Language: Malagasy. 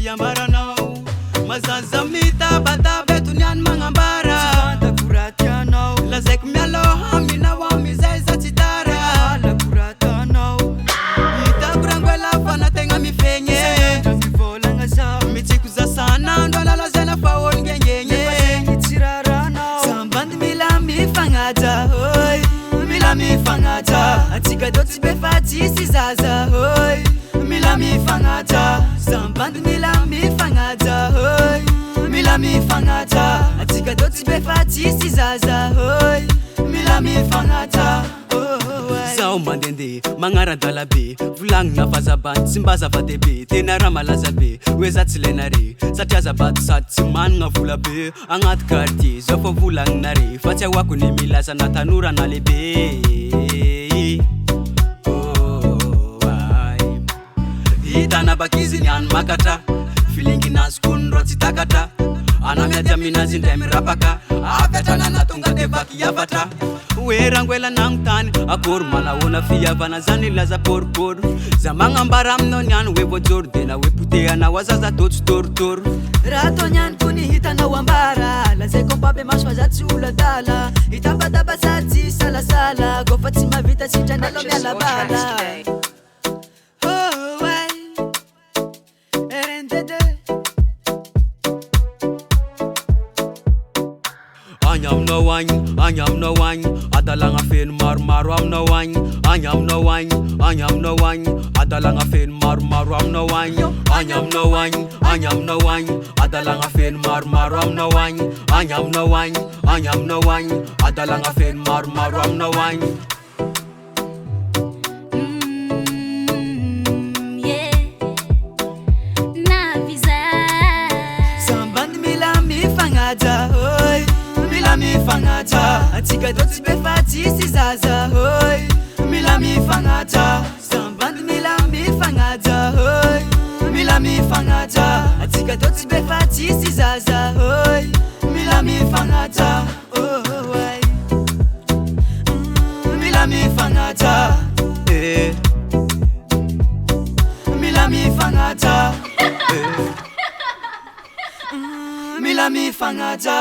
tiambaranao mazaza mitabata betunian mangambara takuratianao lazek mialoha minawa mizaiza chitara lakuratanao itakurangwela fana tenga mifenye mivolanga za michikuza sana ndwalala zena faon ngenyenye ichiraranao samband milami fangata hoy milami fangata atika doti befati sizaza hoy milami fangata samband milami fangata hoy milami fangata atika doti befati sizaza hoy milami fangata zao mandende mangara dalabe vulang na fazaban simbaza vadebe tena ramalaza be weza tsilenare satyaza bat satsiman nga vula be angat karti zofo vulang nare fatya wako ni milasa na tanura na lebe itana bakizi nyan makata feeling nas kun roti takata anamya jamina zindemi rapaka apetana na tonga de baki yavata werangwela nangtani akor mala wona fiya vana zanila za porpor zamanga mbaram no nyan wevo jordena weputea na wazaza tots tortor rato nyan kuni hitana wambara laze kompabe mashwaza tsula dala itapata basati sala sala gofati mavita sijana lo la bala anyam no wine adalanga fen marmaru am no wine anyam no wine adalanga fen marmaru am no wine anyam no wine adalanga fen marmaru am no wine anyam no wine adalanga fen marmaru am no wine samband milami fangata hoy milami fangata atika doti befati sizaza hoy milami fangata samband milami fangata hoy milami fangata atika doti befati sizaza hoy milami fangata milami fangata milami fangata milami fangata